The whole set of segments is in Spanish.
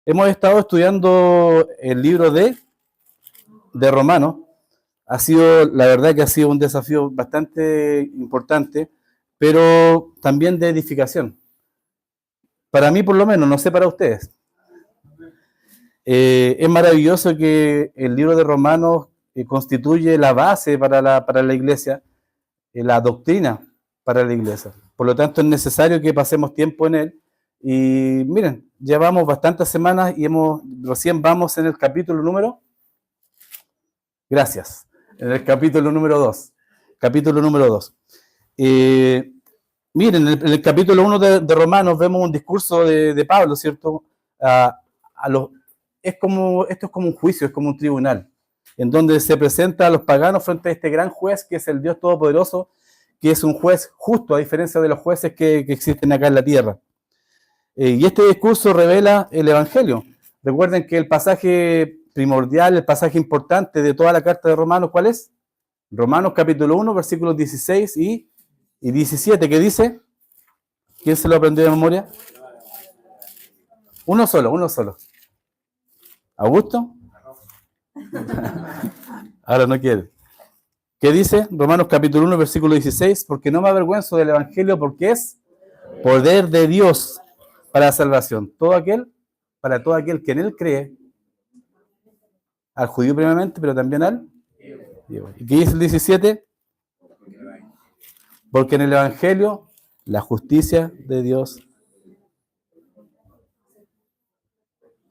Hemos estado estudiando el libro de Romanos. La verdad que ha sido un desafío bastante importante, pero también de edificación. Para mí, por lo menos, no sé para ustedes. Es maravilloso que el libro de Romanos constituye la base para la iglesia, la doctrina para la iglesia. Por lo tanto, es necesario que pasemos tiempo en él. Y miren, llevamos bastantes semanas y recién vamos en el capítulo número. Gracias. En el capítulo número 2. Capítulo número 2. Miren, en el capítulo 1 de Romanos vemos un discurso de Pablo, ¿cierto? Esto es como un juicio, es como un tribunal, en donde se presenta a los paganos frente a este gran juez que es el Dios Todopoderoso, que es un juez justo, a diferencia de los jueces que existen acá en la tierra. Y este discurso revela el Evangelio. Recuerden que el pasaje primordial, el pasaje importante de toda la carta de Romanos, ¿cuál es? Romanos capítulo 1, versículos 16 y 17, ¿qué dice? ¿Quién se lo aprendió de memoria? Uno solo. ¿Augusto? Ahora no quiere. ¿Qué dice? Romanos capítulo 1, versículo 16, porque no me avergüenzo del Evangelio, porque es poder de Dios para la salvación. Para todo aquel que en él cree, al judío primeramente, pero también al griego. ¿Y qué dice el 17? Porque en el Evangelio la justicia de Dios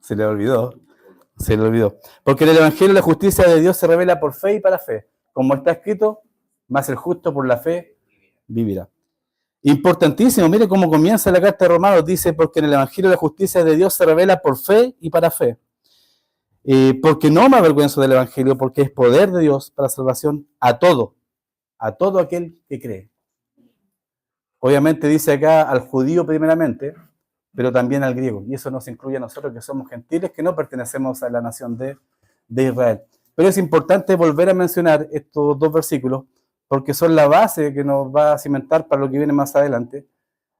se le olvidó. Porque en el Evangelio la justicia de Dios se revela por fe y para fe. Como está escrito, más el justo por la fe vivirá. Importantísimo, mire cómo comienza la carta de Romanos. Dice, porque en el Evangelio la justicia de Dios se revela por fe y para fe. Porque no me avergüenzo del Evangelio, porque es poder de Dios para salvación a todo aquel que cree. Obviamente dice acá al judío primeramente, pero también al griego. Y eso nos incluye a nosotros que somos gentiles, que no pertenecemos a la nación de Israel. Pero es importante volver a mencionar estos dos versículos, porque son la base que nos va a cimentar para lo que viene más adelante.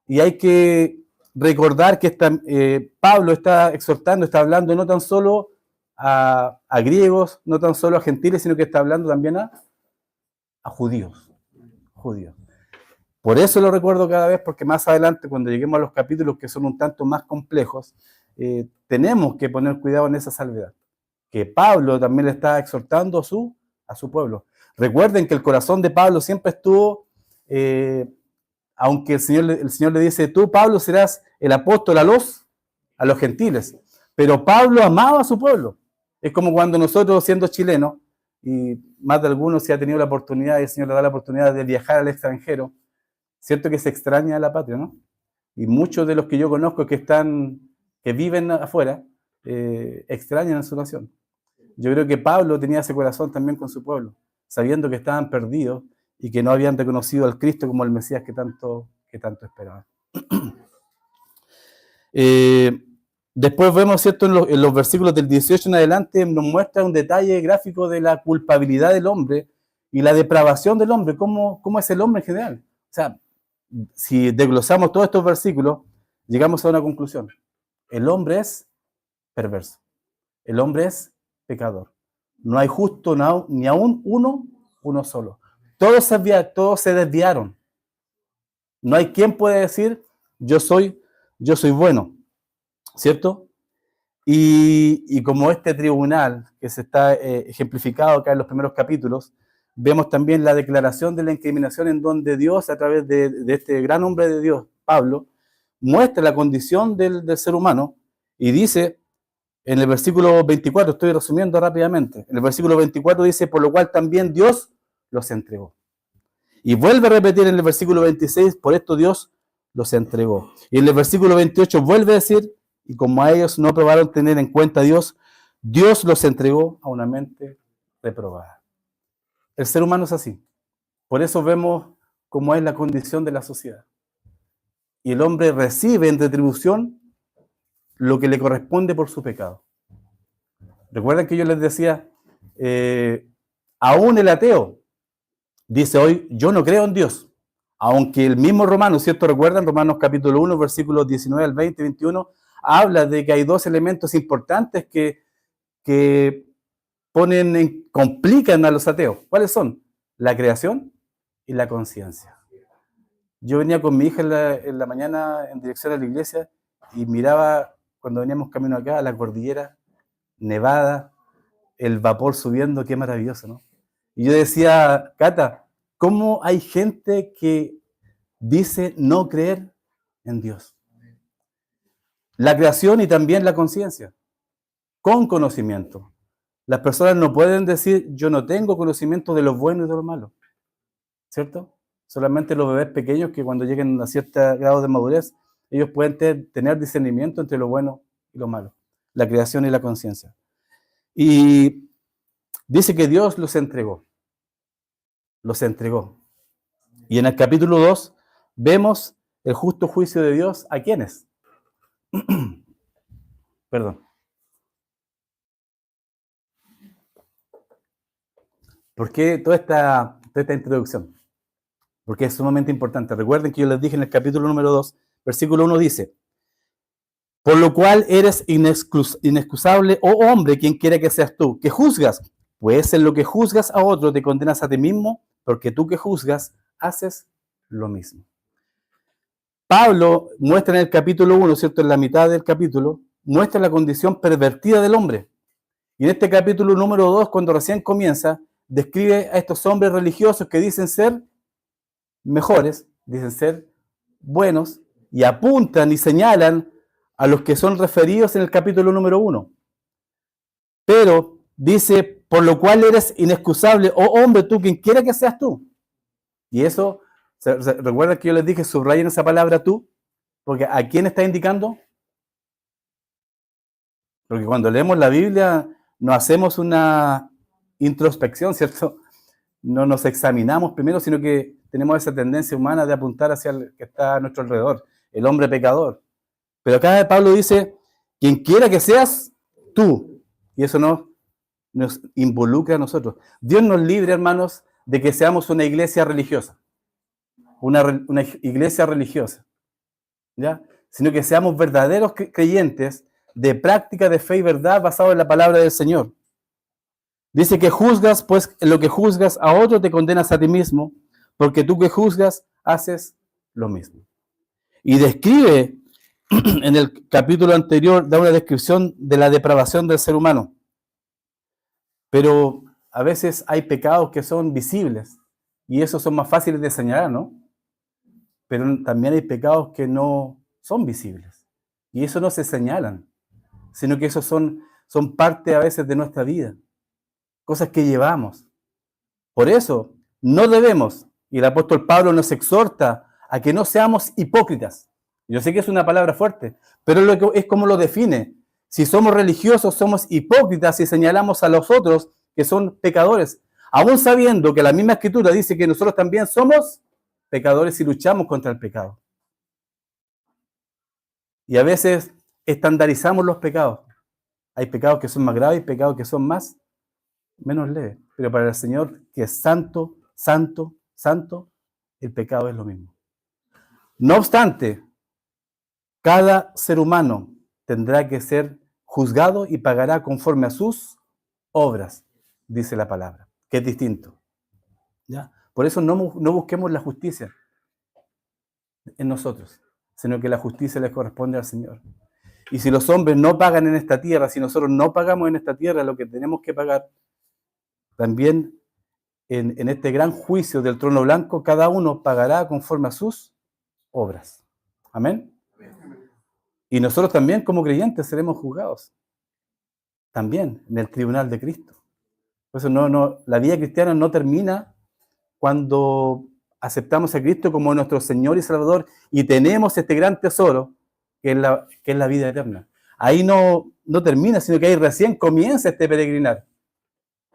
Y hay que recordar que Pablo está exhortando, está hablando no tan solo a griegos, no tan solo a gentiles, sino que está hablando también a judíos. Por eso lo recuerdo cada vez, porque más adelante, cuando lleguemos a los capítulos que son un tanto más complejos, tenemos que poner cuidado en esa salvedad. Que Pablo también le está exhortando a su pueblo. Recuerden que el corazón de Pablo siempre estuvo, aunque el Señor le dice, tú, Pablo, serás el apóstol a los gentiles. Pero Pablo amaba a su pueblo. Es como cuando nosotros, siendo chilenos, y más de algunos si ha tenido la oportunidad, y el Señor le da la oportunidad de viajar al extranjero, cierto que se extraña a la patria, ¿no? Y muchos de los que yo conozco que viven afuera, extrañan a su nación. Yo creo que Pablo tenía ese corazón también con su pueblo, sabiendo que estaban perdidos y que no habían reconocido al Cristo como el Mesías que tanto esperaban. Después vemos, ¿cierto? En los versículos del 18 en adelante nos muestra un detalle gráfico de la culpabilidad del hombre y la depravación del hombre, cómo es el hombre en general. O sea, si desglosamos todos estos versículos, llegamos a una conclusión. El hombre es perverso. El hombre es pecador. No hay justo ni aún uno solo. Todos se desviaron. No hay quien pueda decir, yo soy bueno. ¿Cierto? Y como este tribunal que se está ejemplificado acá en los primeros capítulos, vemos también la declaración de la incriminación en donde Dios, a través de este gran hombre de Dios, Pablo, muestra la condición del ser humano y dice en el versículo 24, estoy resumiendo rápidamente, en el versículo 24 dice, por lo cual también Dios los entregó. Y vuelve a repetir en el versículo 26, por esto Dios los entregó. Y en el versículo 28 vuelve a decir, y como a ellos no probaron tener en cuenta a Dios, Dios los entregó a una mente reprobada. El ser humano es así. Por eso vemos cómo es la condición de la sociedad. Y el hombre recibe en retribución lo que le corresponde por su pecado. Recuerden que yo les decía, aún el ateo dice hoy, yo no creo en Dios. Aunque el mismo Romanos, ¿cierto? ¿Recuerdan? Romanos capítulo 1, versículos 19 al 20, 21, habla de que hay dos elementos importantes que complican a los ateos. ¿Cuáles son? La creación y la conciencia. Yo venía con mi hija en la mañana en dirección a la iglesia y miraba, cuando veníamos camino acá, a la cordillera nevada, el vapor subiendo, qué maravilloso, ¿no? Y yo decía, Cata, ¿cómo hay gente que dice no creer en Dios? La creación y también la conciencia, con conocimiento. Las personas no pueden decir, yo no tengo conocimiento de lo bueno y de lo malo, ¿cierto? Solamente los bebés pequeños que cuando lleguen a cierto grado de madurez, ellos pueden tener discernimiento entre lo bueno y lo malo, la creación y la conciencia. Y dice que Dios los entregó. Los entregó. Y en el capítulo 2 vemos el justo juicio de Dios. ¿A quiénes? Perdón. ¿Por qué toda esta introducción? Porque es sumamente importante. Recuerden que yo les dije en el capítulo número 2, versículo 1 dice, por lo cual eres inexcusable, oh hombre, quien quiera que seas tú, que juzgas, pues en lo que juzgas a otro te condenas a ti mismo, porque tú que juzgas haces lo mismo. Pablo muestra en el capítulo 1, ¿cierto? En la mitad del capítulo, muestra la condición pervertida del hombre. Y en este capítulo número 2, cuando recién comienza, describe a estos hombres religiosos que dicen ser mejores, dicen ser buenos, y apuntan y señalan a los que son referidos en el capítulo número 1. Pero dice, por lo cual eres inexcusable, oh hombre, tú, quien quiera que seas tú. Y eso, recuerda que yo les dije, subrayen esa palabra tú, porque ¿a quién está indicando? Porque cuando leemos la Biblia, no hacemos una introspección, ¿cierto? No nos examinamos primero, sino que tenemos esa tendencia humana de apuntar hacia el que está a nuestro alrededor, el hombre pecador. Pero acá Pablo dice, quien quiera que seas tú. Y eso nos involucra a nosotros. Dios nos libre, hermanos, de que seamos una iglesia religiosa. Una iglesia religiosa. ¿Ya? Sino que seamos verdaderos creyentes de práctica de fe y verdad basado en la palabra del Señor. Dice que juzgas, pues en lo que juzgas a otro te condenas a ti mismo, porque tú que juzgas haces lo mismo. Y describe, en el capítulo anterior, da una descripción de la depravación del ser humano. Pero a veces hay pecados que son visibles, y esos son más fáciles de señalar, ¿no? Pero también hay pecados que no son visibles, y eso no se señalan, sino que esos son parte a veces de nuestra vida, cosas que llevamos. Por eso no debemos, y el apóstol Pablo nos exhorta a que no seamos hipócritas. Yo sé que es una palabra fuerte, pero es como lo define. Si somos religiosos, somos hipócritas y señalamos a los otros que son pecadores, aún sabiendo que la misma Escritura dice que nosotros también somos pecadores y luchamos contra el pecado. Y a veces estandarizamos los pecados. Hay pecados que son más graves y pecados que son menos leves. Pero para el Señor, que es santo, santo, santo, el pecado es lo mismo. No obstante, cada ser humano tendrá que ser juzgado y pagará conforme a sus obras, dice la palabra, que es distinto. ¿Ya? Por eso no busquemos la justicia en nosotros, sino que la justicia les corresponde al Señor. Y si los hombres no pagan en esta tierra, si nosotros no pagamos en esta tierra lo que tenemos que pagar, también en este gran juicio del trono blanco, cada uno pagará conforme a sus obras. Amén. Y nosotros también como creyentes seremos juzgados. También en el tribunal de Cristo. Por eso la vida cristiana no termina cuando aceptamos a Cristo como nuestro Señor y Salvador y tenemos este gran tesoro que es la vida eterna. Ahí no termina, sino que ahí recién comienza este peregrinar.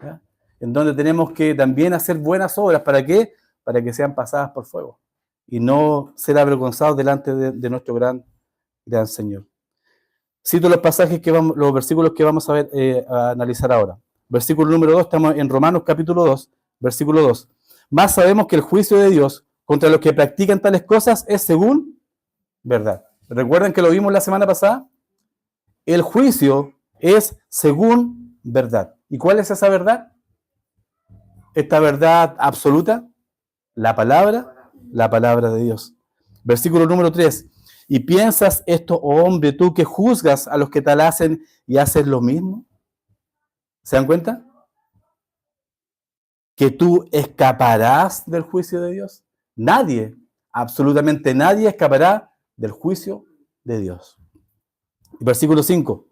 ¿Ya? En donde tenemos que también hacer buenas obras. ¿Para qué? Para que sean pasadas por fuego y no ser avergonzados delante de nuestro gran Señor. Cito los pasajes los versículos que vamos a analizar ahora. Versículo número 2, estamos en Romanos capítulo 2, versículo 2. Más sabemos que el juicio de Dios contra los que practican tales cosas es según verdad. ¿Recuerdan que lo vimos la semana pasada? El juicio es según verdad. ¿Y cuál es esa verdad? Esta verdad absoluta, la palabra de Dios. Versículo número 3. ¿Y piensas esto, oh hombre, tú que juzgas a los que tal hacen y haces lo mismo? ¿Se dan cuenta? ¿Que tú escaparás del juicio de Dios? Nadie, absolutamente nadie escapará del juicio de Dios. Versículo 5.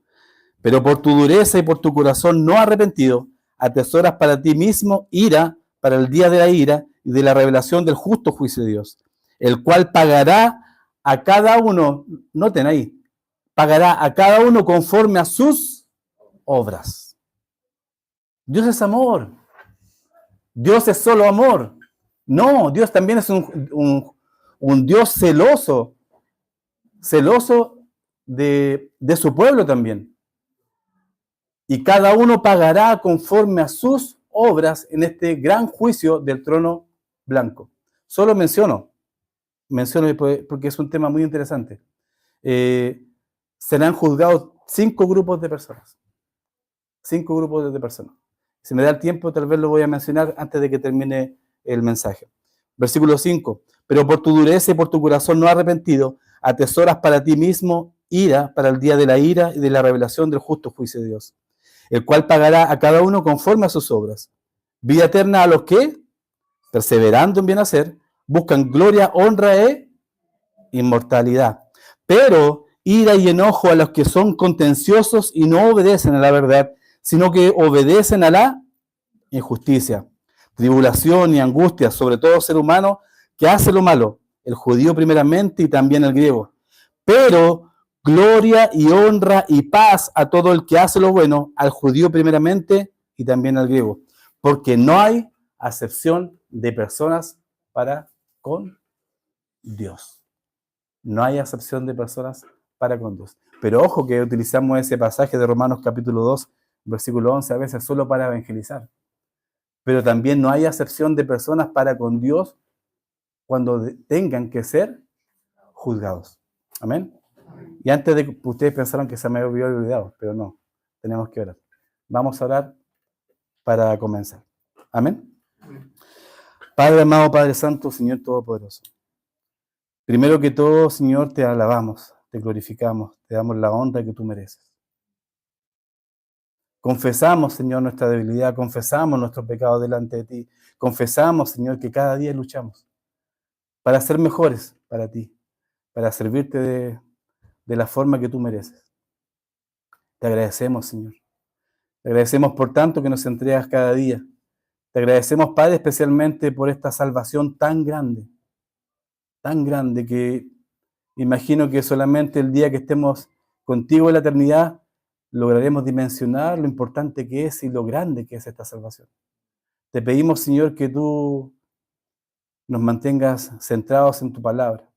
Pero por tu dureza y por tu corazón no arrepentido, atesoras para ti mismo ira para el día de la ira y de la revelación del justo juicio de Dios, el cual pagará a cada uno, noten ahí, pagará a cada uno conforme a sus obras. Dios es amor. Dios es solo amor. No, Dios también es un Dios celoso de su pueblo también. Y cada uno pagará conforme a sus obras en este gran juicio del trono blanco. Solo menciono porque es un tema muy interesante. Serán juzgados 5 grupos de personas. 5 grupos de personas. Si me da el tiempo, tal vez lo voy a mencionar antes de que termine el mensaje. Versículo 5. Pero por tu dureza y por tu corazón no arrepentido, atesoras para ti mismo ira para el día de la ira y de la revelación del justo juicio de Dios, el cual pagará a cada uno conforme a sus obras. Vida eterna a los que, perseverando en bien hacer, buscan gloria, honra e inmortalidad. Pero ira y enojo a los que son contenciosos y no obedecen a la verdad, sino que obedecen a la injusticia. Tribulación y angustia sobre todo ser humano que hace lo malo, el judío primeramente y también el griego. Pero gloria y honra y paz a todo el que hace lo bueno, al judío primeramente y también al griego. Porque no hay acepción de personas para con Dios. No hay acepción de personas para con Dios. Pero ojo que utilizamos ese pasaje de Romanos capítulo 2, versículo 11, a veces solo para evangelizar. Pero también no hay acepción de personas para con Dios cuando tengan que ser juzgados. Amén. Y antes de que ustedes pensaron que se me había olvidado, pero no, tenemos que orar. Vamos a orar para comenzar. Amén. Padre amado, Padre Santo, Señor Todopoderoso. Primero que todo, Señor, te alabamos, te glorificamos, te damos la honra que tú mereces. Confesamos, Señor, nuestra debilidad, confesamos nuestros pecados delante de ti. Confesamos, Señor, que cada día luchamos para ser mejores para ti, para servirte de la forma que tú mereces. Te agradecemos, Señor. Te agradecemos por tanto que nos entregas cada día. Te agradecemos, Padre, especialmente por esta salvación tan grande que imagino que solamente el día que estemos contigo en la eternidad lograremos dimensionar lo importante que es y lo grande que es esta salvación. Te pedimos, Señor, que tú nos mantengas centrados en tu palabra,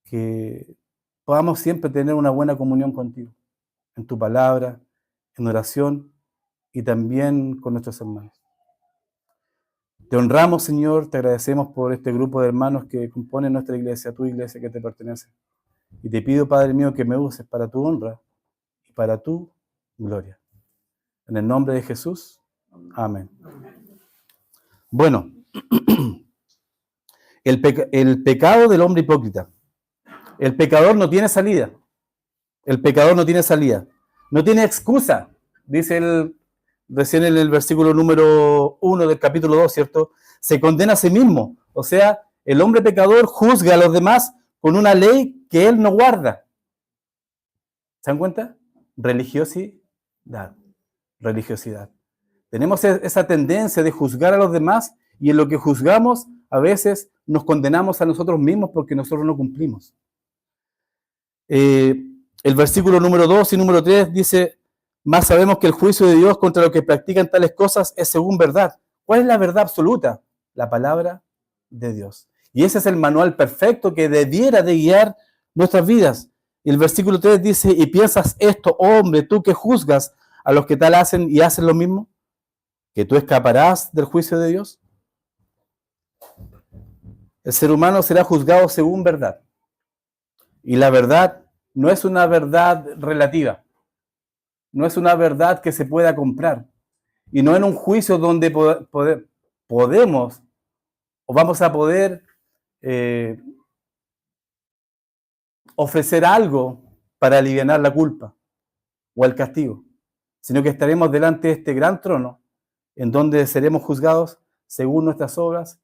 que podamos siempre tener una buena comunión contigo, en tu palabra, en oración y también con nuestros hermanos. Te honramos, Señor, te agradecemos por este grupo de hermanos que componen nuestra iglesia, tu iglesia que te pertenece. Y te pido, Padre mío, que me uses para tu honra y para tu gloria. En el nombre de Jesús, amén. Bueno, el pecado del hombre hipócrita. El pecador no tiene salida. El pecador no tiene salida. No tiene excusa, dice recién en el versículo número 1 del capítulo 2, ¿cierto? Se condena a sí mismo. O sea, el hombre pecador juzga a los demás con una ley que él no guarda. ¿Se dan cuenta? Religiosidad. Tenemos esa tendencia de juzgar a los demás y en lo que juzgamos a veces nos condenamos a nosotros mismos porque nosotros no cumplimos. El versículo número 2 y número 3 dice: más sabemos que el juicio de Dios contra los que practican tales cosas es según verdad. ¿Cuál es la verdad absoluta? La palabra de Dios. Y ese es el manual perfecto que debiera de guiar nuestras vidas. Y el versículo 3 dice: y piensas esto, oh hombre, tú que juzgas a los que tal hacen y hacen lo mismo, que tú escaparás del juicio de Dios. El ser humano será juzgado según verdad. Y la verdad no es una verdad relativa. No es una verdad que se pueda comprar. Y no en un juicio donde podemos o vamos a poder ofrecer algo para aliviar la culpa o el castigo, sino que estaremos delante de este gran trono en donde seremos juzgados según nuestras obras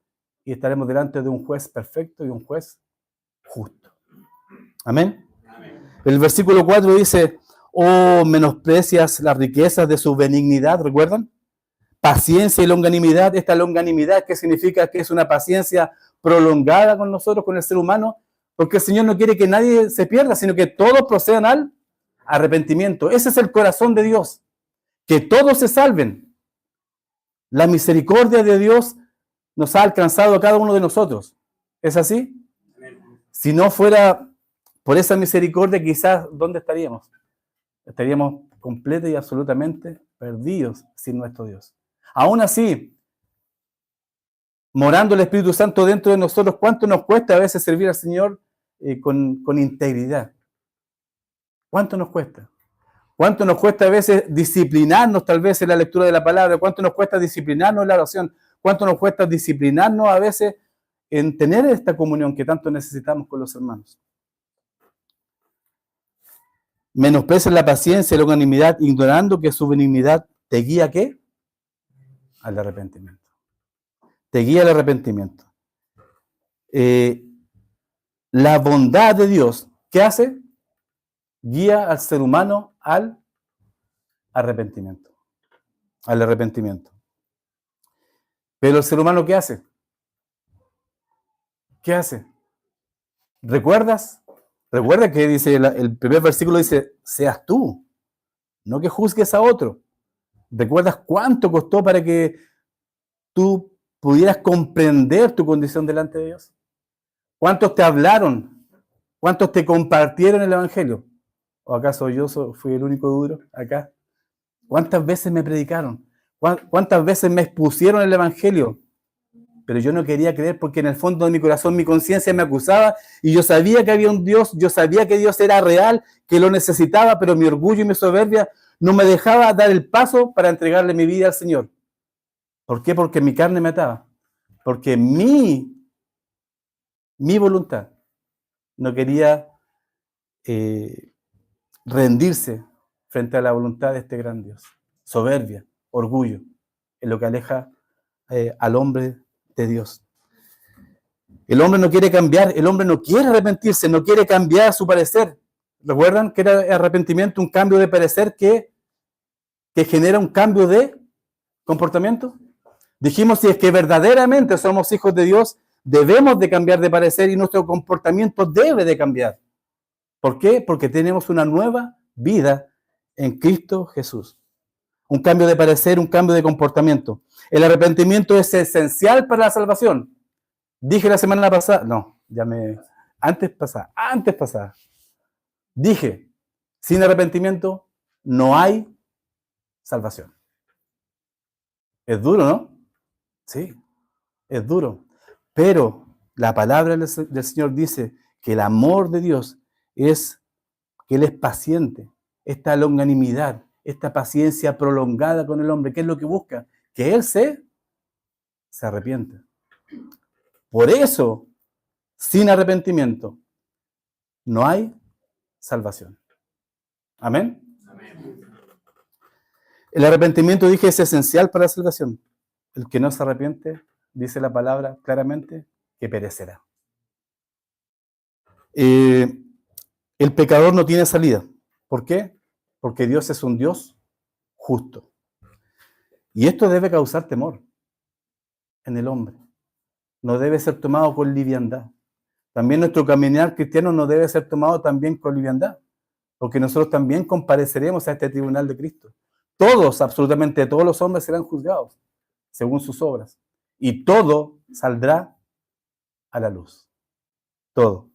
y estaremos delante de un juez perfecto y un juez justo. Amén. El versículo 4 dice, oh, menosprecias las riquezas de su benignidad, ¿recuerdan? Paciencia y longanimidad. Esta longanimidad, ¿qué significa? Que es una paciencia prolongada con nosotros, con el ser humano, porque el Señor no quiere que nadie se pierda, sino que todos procedan al arrepentimiento. Ese es el corazón de Dios, que todos se salven. La misericordia de Dios nos ha alcanzado a cada uno de nosotros. ¿Es así? Si no fuera por esa misericordia, quizás, ¿dónde estaríamos? Estaríamos completamente y absolutamente perdidos sin nuestro Dios. Aún así, morando el Espíritu Santo dentro de nosotros, ¿cuánto nos cuesta a veces servir al Señor con integridad? ¿Cuánto nos cuesta? ¿Cuánto nos cuesta a veces disciplinarnos tal vez en la lectura de la palabra? ¿Cuánto nos cuesta disciplinarnos en la oración? ¿Cuánto nos cuesta disciplinarnos a veces en tener esta comunión que tanto necesitamos con los hermanos? Menosprecias la paciencia y la longanimidad, ignorando que su benignidad te guía ¿a qué? Al arrepentimiento. Te guía al arrepentimiento. La bondad de Dios, ¿qué hace? Guía al ser humano al arrepentimiento. Al arrepentimiento. Pero el ser humano, ¿qué hace? ¿Qué hace? ¿Recuerdas? Recuerda que dice el primer versículo dice, seas tú, no que juzgues a otro. ¿Recuerdas cuánto costó para que tú pudieras comprender tu condición delante de Dios? ¿Cuántos te hablaron? ¿Cuántos te compartieron el Evangelio? ¿O acaso yo fui el único duro acá? ¿Cuántas veces me predicaron? ¿Cuántas veces me expusieron el Evangelio? Pero yo no quería creer porque en el fondo de mi corazón mi conciencia me acusaba y yo sabía que había un Dios, yo sabía que Dios era real, que lo necesitaba, pero mi orgullo y mi soberbia no me dejaba dar el paso para entregarle mi vida al Señor. ¿Por qué? Porque mi carne me ataba. Porque mi voluntad no quería rendirse frente a la voluntad de este gran Dios. Soberbia, orgullo, es lo que aleja al hombre de Dios. El hombre no quiere cambiar, el hombre no quiere arrepentirse, no quiere cambiar su parecer. ¿Recuerdan que era arrepentimiento un cambio de parecer que genera un cambio de comportamiento? Dijimos, si es que verdaderamente somos hijos de Dios, debemos de cambiar de parecer y nuestro comportamiento debe de cambiar. ¿Por qué? Porque tenemos una nueva vida en Cristo Jesús. Un cambio de parecer, un cambio de comportamiento. El arrepentimiento es esencial para la salvación. Dije la semana pasada, antes pasada. Dije, sin arrepentimiento no hay salvación. Es duro, ¿no? Sí, es duro. Pero la palabra del Señor dice que el amor de Dios es que Él es paciente. Esta longanimidad, esta paciencia prolongada con el hombre, ¿qué es lo que busca? Que Él se arrepiente. Por eso, sin arrepentimiento, no hay salvación. ¿Amén? Amén. El arrepentimiento, dije, es esencial para la salvación. El que no se arrepiente, dice la palabra claramente, que perecerá. El pecador no tiene salida. ¿Por qué? Porque Dios es un Dios justo. Y esto debe causar temor en el hombre. No debe ser tomado con liviandad. También nuestro caminar cristiano no debe ser tomado también con liviandad, porque nosotros también compareceremos a este tribunal de Cristo. Todos, absolutamente todos los hombres serán juzgados según sus obras. Y todo saldrá a la luz. Todo.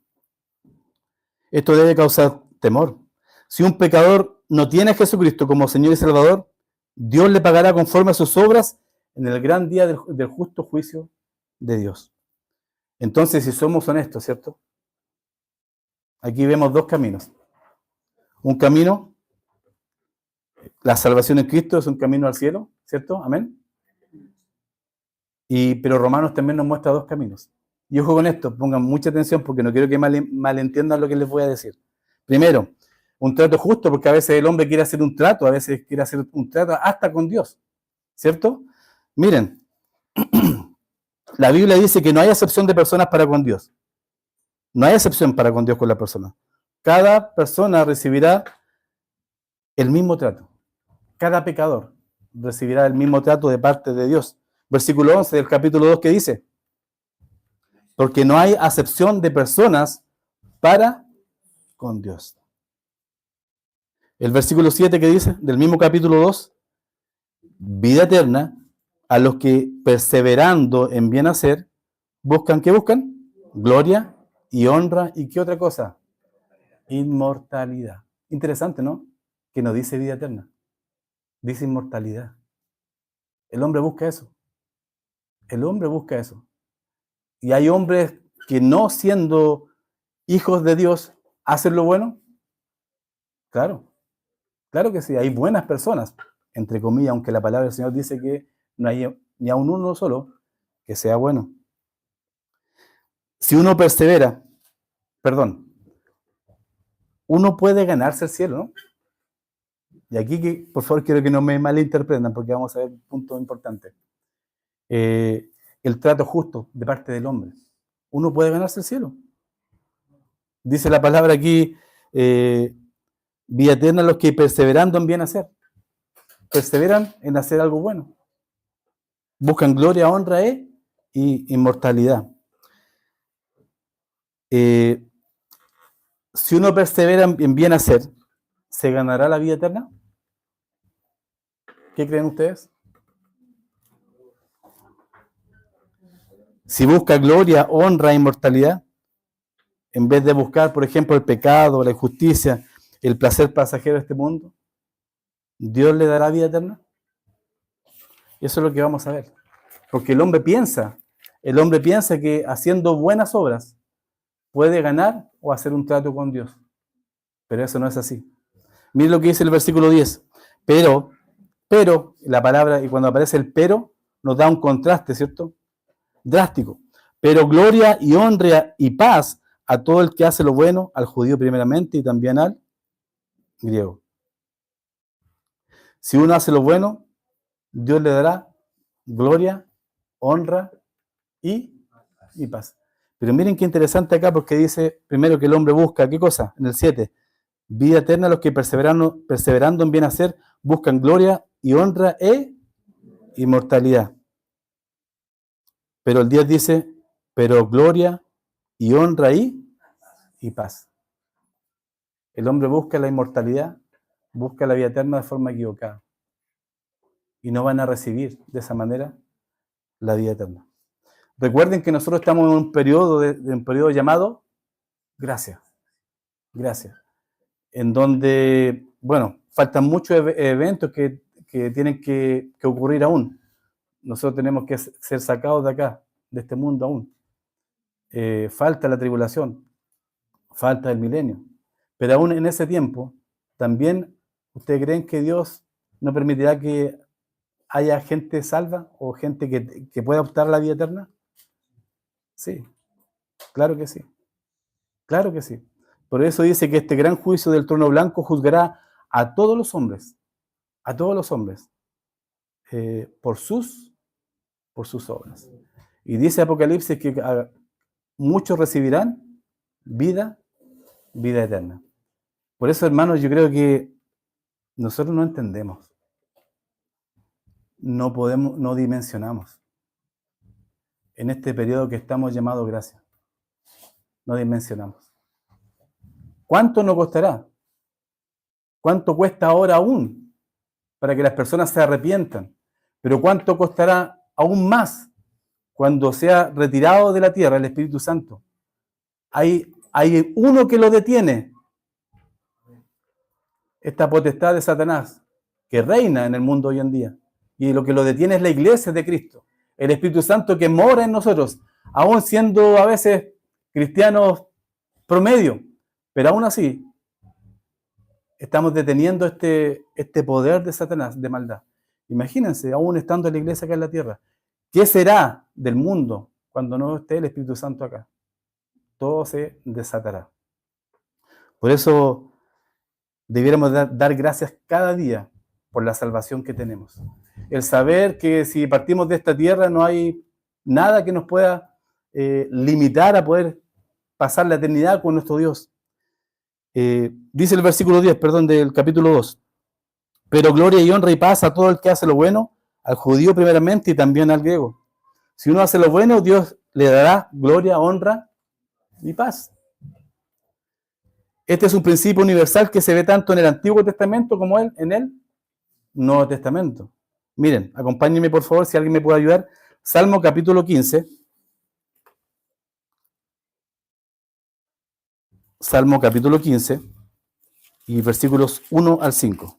Esto debe causar temor. Si un pecador no tiene a Jesucristo como Señor y Salvador, Dios le pagará conforme a sus obras en el gran día del justo juicio de Dios. Entonces, si somos honestos, ¿cierto? Aquí vemos dos caminos. Un camino, la salvación en Cristo es un camino al cielo, ¿cierto? Amén. Pero Romanos también nos muestra dos caminos. Y ojo con esto, pongan mucha atención porque no quiero que malentiendan lo que les voy a decir. Primero, un trato justo, porque a veces el hombre quiere hacer un trato, a veces quiere hacer un trato hasta con Dios, ¿cierto? Miren, la Biblia dice que no hay acepción de personas para con Dios. No hay excepción para con Dios con la persona. Cada persona recibirá el mismo trato. Cada pecador recibirá el mismo trato de parte de Dios. Versículo 11 del capítulo 2 que dice, porque no hay acepción de personas para con Dios. El versículo 7 que dice, del mismo capítulo 2, vida eterna a los que perseverando en bien hacer, buscan, ¿qué buscan? Gloria y honra, ¿y qué otra cosa? Inmortalidad. Interesante, ¿no? Que no dice vida eterna, dice inmortalidad. El hombre busca eso. El hombre busca eso. Y hay hombres que no siendo hijos de Dios, ¿hacen lo bueno? Claro, claro que sí. Hay buenas personas, entre comillas, aunque la palabra del Señor dice que no hay ni a un uno solo que sea bueno. Si uno persevera, uno puede ganarse el cielo, ¿no? Y aquí, por favor, quiero que no me malinterpreten, porque vamos a ver un punto importante. El trato justo de parte del hombre. Uno puede ganarse el cielo. Dice la palabra aquí, vida eterna a los que perseverando en bien hacer. Perseveran en hacer algo bueno. Buscan gloria, honra y inmortalidad. Si uno persevera en bien hacer, ¿se ganará la vida eterna? ¿Qué creen ustedes? Si busca gloria, honra e inmortalidad, en vez de buscar, por ejemplo, el pecado, la injusticia, el placer pasajero de este mundo, ¿Dios le dará vida eterna? Eso es lo que vamos a ver. Porque el hombre piensa que haciendo buenas obras puede ganar o hacer un trato con Dios. Pero eso no es así. Miren lo que dice el versículo 10. Pero, la palabra, y cuando aparece el pero, nos da un contraste, ¿cierto? Drástico. Pero gloria y honra y paz a todo el que hace lo bueno, al judío primeramente y también al griego. Si uno hace lo bueno, Dios le dará gloria, honra y paz. Pero miren qué interesante acá, porque dice primero que el hombre busca, ¿qué cosa? En el 7, vida eterna a los que perseverando en bien hacer, buscan gloria y honra e inmortalidad. Pero el 10 dice, pero gloria y honra y paz. El hombre busca la inmortalidad, busca la vida eterna de forma equivocada. Y no van a recibir de esa manera la vida eterna. Recuerden que nosotros estamos en un periodo llamado gracia. Gracia. En donde, bueno, faltan muchos eventos que tienen que ocurrir aún. Nosotros tenemos que ser sacados de acá, de este mundo aún. Falta la tribulación, falta el milenio. Pero aún en ese tiempo, también, ¿ustedes creen que Dios no permitirá que haya gente salva o gente que pueda optar a la vida eterna? Sí, claro que sí. Claro que sí. Por eso dice que este gran juicio del trono blanco juzgará a todos los hombres, por sus obras. Y dice Apocalipsis que muchos recibirán vida eterna. Por eso, hermanos, yo creo que nosotros no entendemos, no dimensionamos en este periodo que estamos llamados gracia. No dimensionamos. ¿Cuánto nos costará? ¿Cuánto cuesta ahora aún para que las personas se arrepientan? Pero ¿cuánto costará aún más cuando sea retirado de la tierra el Espíritu Santo? Hay uno que lo detiene. Esta potestad de Satanás que reina en el mundo hoy en día. Y lo que lo detiene es la iglesia de Cristo. El Espíritu Santo que mora en nosotros. aún siendo a veces cristianos promedio, pero aún así estamos deteniendo este poder de Satanás, de maldad. Imagínense, aún estando en la iglesia acá en la tierra, ¿qué será del mundo cuando no esté el Espíritu Santo acá? Todo se desatará. Por eso debiéramos dar gracias cada día por la salvación que tenemos. El saber que si partimos de esta tierra no hay nada que nos pueda limitar a poder pasar la eternidad con nuestro Dios. Dice el versículo 10, perdón, del capítulo 2. Pero gloria y honra y paz a todo el que hace lo bueno, al judío primeramente y también al griego. Si uno hace lo bueno, Dios le dará gloria, honra y paz. Este es un principio universal que se ve tanto en el Antiguo Testamento como en el Nuevo Testamento. Miren, acompáñenme por favor, si alguien me puede ayudar. Salmo capítulo 15. Salmo capítulo 15 y versículos 1 al 5.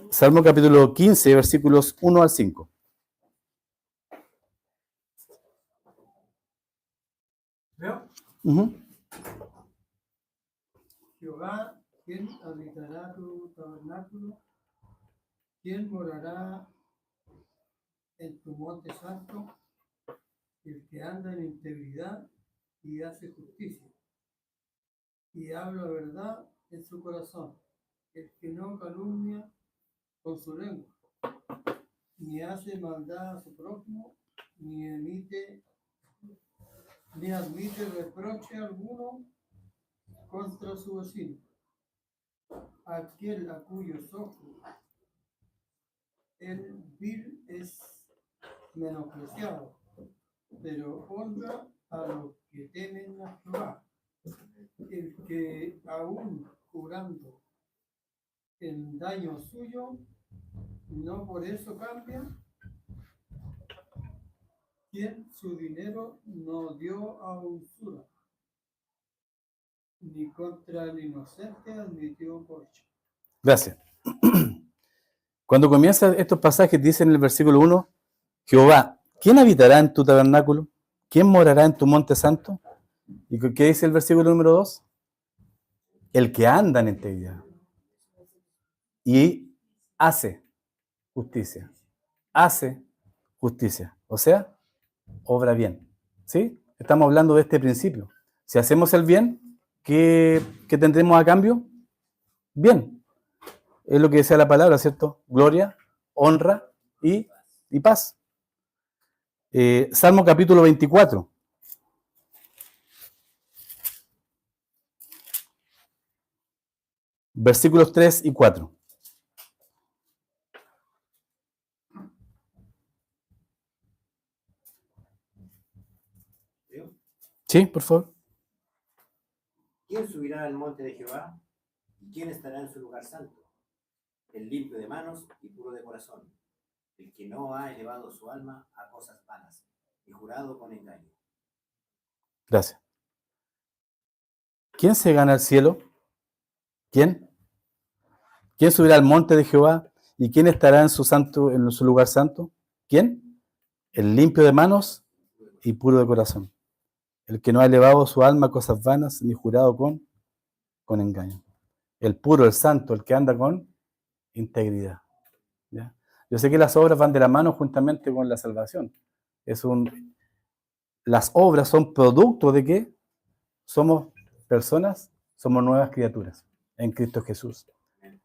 Salmo capítulo 15, versículos 1 al 5. ¿Veo? Jehová, ¿quién habitará tu tabernáculo? ¿Quién morará en tu monte santo? El que anda en integridad y hace justicia, y habla verdad en su corazón, el que no calumnia con su lengua, ni hace maldad a su prójimo, ni admite reproche alguno contra su vecino. Aquel a cuyos ojos el vil es menospreciado, pero honra a los que temen a Jehová. El que aún curando el daño suyo, no por eso cambia, quien su dinero no dio a usura, ni contra el inocente admitió cohecho. Gracias. Cuando comienzan estos pasajes, dice en el versículo 1, Jehová, ¿quién habitará en tu tabernáculo? ¿Quién morará en tu monte santo? ¿Y qué dice el versículo número 2? El que anda en integridad y hace justicia. Hace justicia. O sea, obra bien. ¿Sí? Estamos hablando de este principio. Si hacemos el bien, ¿qué tendremos a cambio? Bien. Es lo que decía la palabra, ¿cierto? Gloria, honra y paz. Salmo capítulo 24. Versículos 3 y 4. Sí, por favor. ¿Quién subirá al monte de Jehová? ¿Y quién estará en su lugar santo? El limpio de manos y puro de corazón, el que no ha elevado su alma a cosas vanas, y jurado con engaño. Gracias. ¿Quién se gana el cielo? ¿Quién? ¿Quién subirá al monte de Jehová? ¿Y quién estará en su lugar santo? ¿Quién? El limpio de manos y puro de corazón, el que no ha elevado su alma a cosas vanas, ni jurado con engaño. El puro, el santo, el que anda con integridad. ¿Ya? Yo sé que las obras van de la mano juntamente con la salvación. Las obras son producto de que somos personas, somos nuevas criaturas en Cristo Jesús.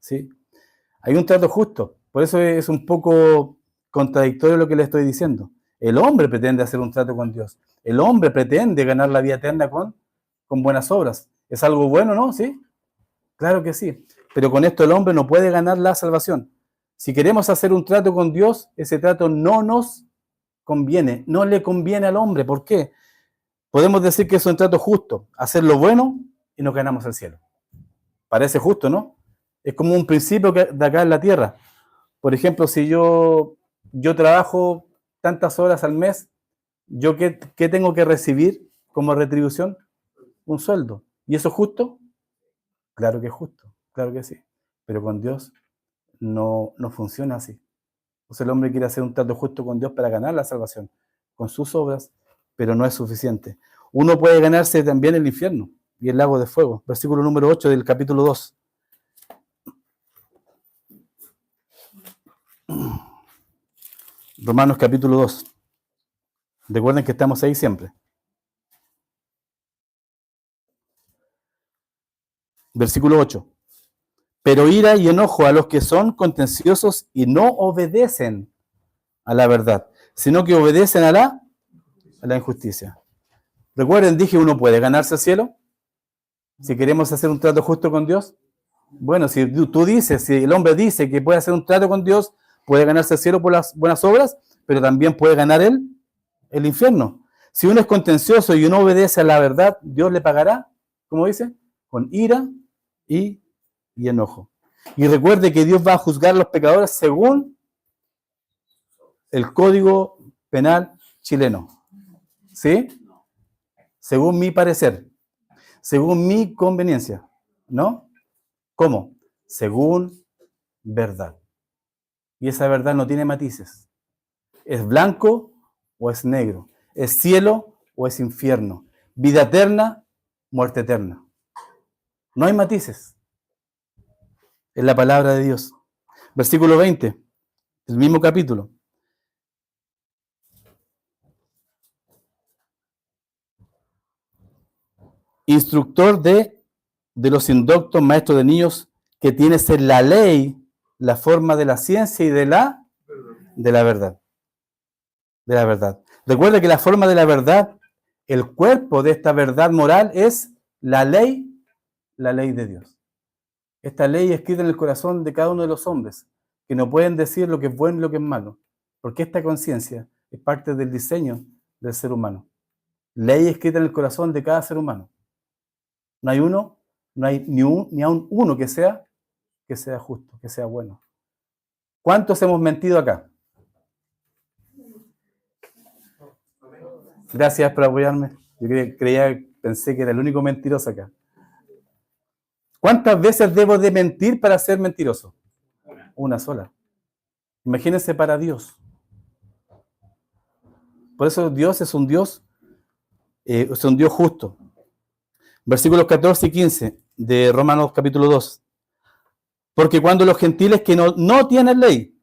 ¿Sí? Hay un trato justo, por eso es un poco contradictorio lo que le estoy diciendo. El hombre pretende hacer un trato con Dios. El hombre pretende ganar la vida eterna con buenas obras. ¿Es algo bueno, no? ¿Sí? Claro que sí. Pero con esto el hombre no puede ganar la salvación. Si queremos hacer un trato con Dios, ese trato no nos conviene, no le conviene al hombre. ¿Por qué? Podemos decir que es un trato justo, hacer lo bueno y nos ganamos el cielo. Parece justo, ¿no? Es como un principio de acá en la tierra. Por ejemplo, si yo trabajo tantas horas al mes, ¿yo qué tengo que recibir como retribución? Un sueldo. ¿Y eso es justo? Claro que es justo, claro que sí. Pero con Dios no funciona así. Entonces el hombre quiere hacer un trato justo con Dios para ganar la salvación, con sus obras, pero no es suficiente. Uno puede ganarse también el infierno y el lago de fuego. Versículo número 8 del capítulo 2. Romanos capítulo 2. Recuerden que estamos ahí siempre. Versículo 8. Pero ira y enojo a los que son contenciosos y no obedecen a la verdad, sino que obedecen a la injusticia. Recuerden, dije, uno puede ganarse el cielo. Si queremos hacer un trato justo con Dios. Bueno, si tú dices, si el hombre dice que puede hacer un trato con Dios, puede ganarse el cielo por las buenas obras, pero también puede ganar el infierno. Si uno es contencioso y uno obedece a la verdad, Dios le pagará, como dice, con ira y enojo. Y recuerde que Dios va a juzgar a los pecadores según el Código Penal chileno. ¿Sí? Según mi parecer. Según mi conveniencia. ¿No? ¿Cómo? Según verdad. Y esa verdad no tiene matices. ¿Es blanco o es negro? ¿Es cielo o es infierno? ¿Vida eterna? Muerte eterna. No hay matices. Es la palabra de Dios. Versículo 20, el mismo capítulo. Instructor de los indoctos, maestro de niños, que tienes en la ley la forma de la ciencia y de la verdad. De la verdad. Recuerda que la forma de la verdad, el cuerpo de esta verdad moral es la ley de Dios. Esta ley escrita en el corazón de cada uno de los hombres, que no pueden decir lo que es bueno y lo que es malo, porque esta conciencia es parte del diseño del ser humano. Ley escrita en el corazón de cada ser humano. No hay uno, no hay ni aun uno que sea justo, que sea bueno. ¿Cuántos hemos mentido acá? Gracias por apoyarme. Yo pensé que era el único mentiroso acá. ¿Cuántas veces debo de mentir para ser mentiroso? Una sola. Imagínense para Dios. Por eso Dios es un Dios justo. Versículos 14 y 15 de Romanos capítulo 2. Porque cuando los gentiles que no tienen ley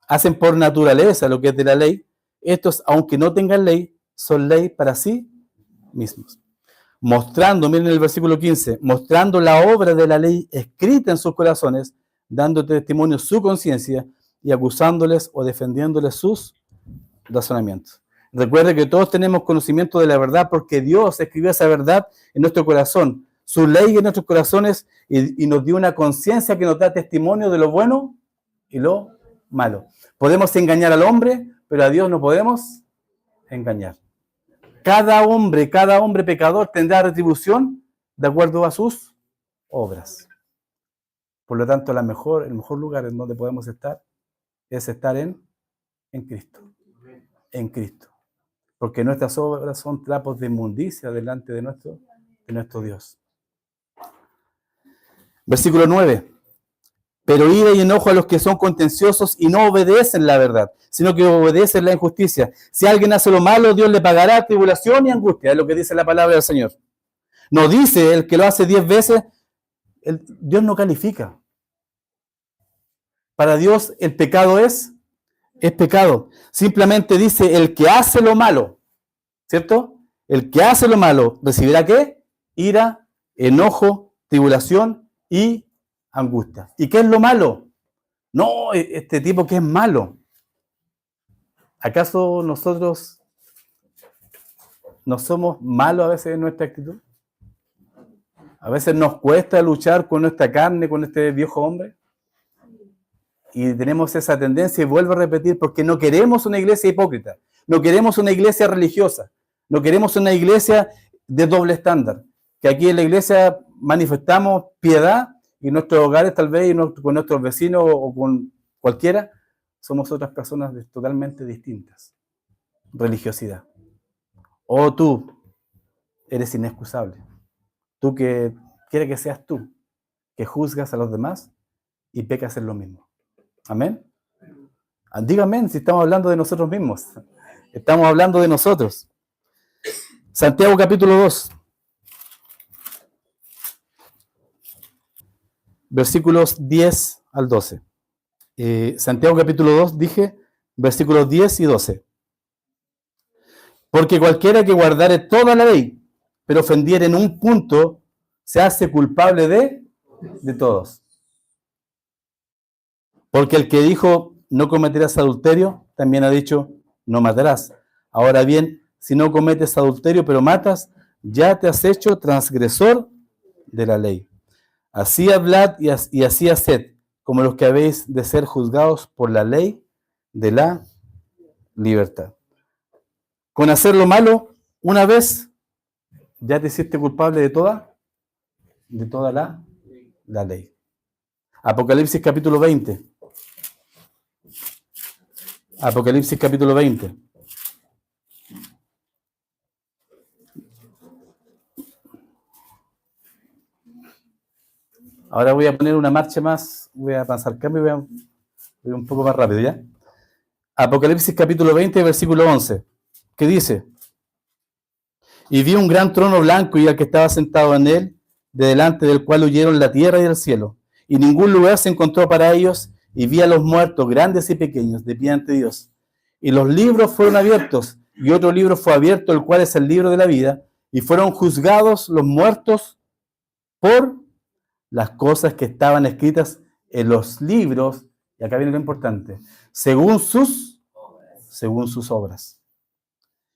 hacen por naturaleza lo que es de la ley, estos, aunque no tengan ley, son ley para sí mismos. Mostrando, miren el versículo 15, mostrando la obra de la ley escrita en sus corazones, dando testimonio su conciencia y acusándoles o defendiéndoles sus razonamientos. Recuerde que todos tenemos conocimiento de la verdad porque Dios escribió esa verdad en nuestro corazón, su ley en nuestros corazones y nos dio una conciencia que nos da testimonio de lo bueno y lo malo. Podemos engañar al hombre, pero a Dios no podemos engañar. Cada hombre pecador tendrá retribución de acuerdo a sus obras. Por lo tanto, el mejor lugar en donde podemos estar es estar en Cristo. En Cristo. Porque nuestras obras son trapos de inmundicia delante de nuestro Dios. Versículo 9. Pero ira y enojo a los que son contenciosos y no obedecen la verdad, sino que obedecen la injusticia. Si alguien hace lo malo, Dios le pagará tribulación y angustia, es lo que dice la palabra del Señor. No dice el que lo hace 10 veces, Dios no califica. Para Dios el pecado es pecado. Simplemente dice el que hace lo malo, ¿cierto? El que hace lo malo recibirá ¿qué? Ira, enojo, tribulación y angustia. ¿Y qué es lo malo? No, este tipo que es malo. ¿Acaso nosotros no somos malos a veces en nuestra actitud? A veces nos cuesta luchar con nuestra carne, con este viejo hombre. Y tenemos esa tendencia, y vuelvo a repetir, porque no queremos una iglesia hipócrita. No queremos una iglesia religiosa. No queremos una iglesia de doble estándar. Que aquí en la iglesia manifestamos piedad, y nuestros hogares tal vez, con nuestros vecinos o con cualquiera, somos otras personas totalmente distintas. Religiosidad. O tú eres inexcusable. Tú que quiere que seas tú, que juzgas a los demás y pecas en lo mismo. Amén. Dígame si estamos hablando de nosotros mismos. Estamos hablando de nosotros. Santiago capítulo 2. Versículos 10 al 12. Santiago capítulo 2, dije, versículos 10 y 12. Porque cualquiera que guardare toda la ley, pero ofendiere en un punto, se hace culpable de todos. Porque el que dijo, no cometerás adulterio, también ha dicho, no matarás. Ahora bien, si no cometes adulterio, pero matas, ya te has hecho transgresor de la ley. Así hablad y así haced, como los que habéis de ser juzgados por la ley de la libertad. Con hacer lo malo, una vez, ya te hiciste culpable de toda la ley. Apocalipsis capítulo 20. Apocalipsis capítulo 20. Ahora voy a poner una marcha más, voy a pasar cambio y voy un poco más rápido, ¿ya? Apocalipsis capítulo 20, versículo 11, que dice: y vi un gran trono blanco y al que estaba sentado en él, de delante del cual huyeron la tierra y el cielo, y ningún lugar se encontró para ellos, y vi a los muertos, grandes y pequeños, de pie ante Dios. Y los libros fueron abiertos, y otro libro fue abierto, el cual es el libro de la vida, y fueron juzgados los muertos por las cosas que estaban escritas en los libros, y acá viene lo importante, según sus obras.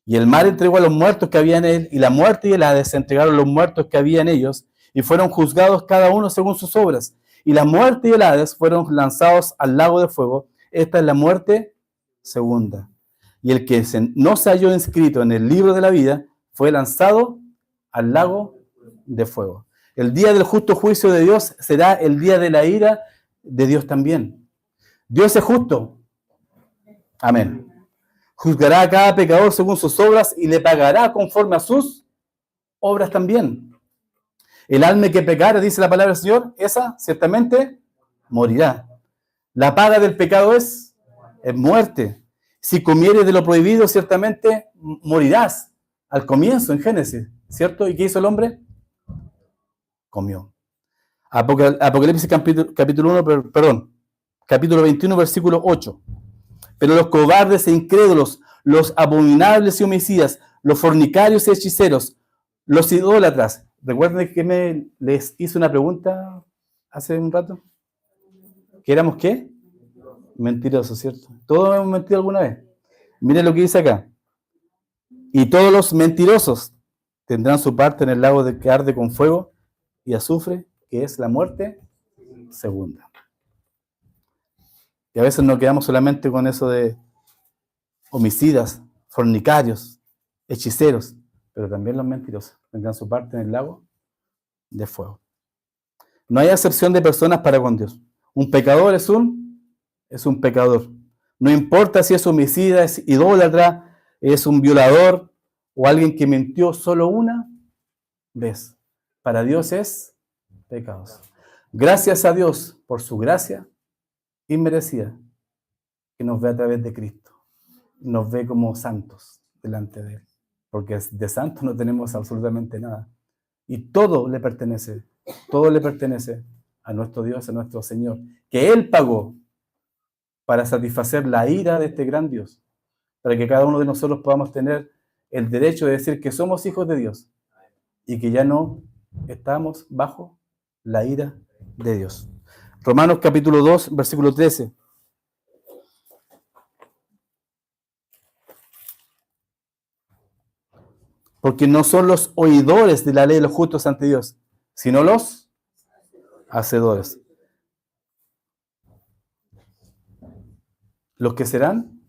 Y el mar entregó a los muertos que había en él, y la muerte y el Hades entregaron los muertos que había en ellos, y fueron juzgados cada uno según sus obras. Y la muerte y el Hades fueron lanzados al lago de fuego. Esta es la muerte segunda. Y el que no se halló inscrito en el libro de la vida fue lanzado al lago de fuego. El día del justo juicio de Dios será el día de la ira de Dios también. Dios es justo. Amén. Juzgará a cada pecador según sus obras y le pagará conforme a sus obras también. El alma que pecare, dice la palabra del Señor, esa ciertamente morirá. La paga del pecado es muerte. Si comieres de lo prohibido, ciertamente morirás. Al comienzo, en Génesis, ¿cierto? ¿Y qué hizo el hombre? Comió. Apocalipsis capítulo 1, capítulo 21, versículo 8. Pero los cobardes e incrédulos, los abominables y homicidas, los fornicarios y hechiceros, los idólatras. ¿Recuerden que les hice una pregunta hace un rato? ¿Que éramos qué? Mentirosos, ¿cierto? Todos hemos mentido alguna vez. Miren lo que dice acá. Y todos los mentirosos tendrán su parte en el lago que arde con fuego y azufre, que es la muerte segunda. Y a veces nos quedamos solamente con eso de homicidas, fornicarios, hechiceros, pero también los mentirosos tendrán su parte en el lago de fuego. No hay acepción de personas para con Dios. Un pecador es un pecador. No importa si es homicida, es idólatra, es un violador o alguien que mintió solo una vez. Para Dios es pecados. Gracias a Dios por su gracia inmerecida, que nos ve a través de Cristo, nos ve como santos delante de Él, porque de santos no tenemos absolutamente nada, y todo le pertenece a nuestro Dios, a nuestro Señor, que Él pagó para satisfacer la ira de este gran Dios, para que cada uno de nosotros podamos tener el derecho de decir que somos hijos de Dios, y que ya no estamos bajo la ira de Dios. Romanos capítulo 2, versículo 13. Porque no son los oidores de la ley los justos ante Dios, sino los hacedores. Los que serán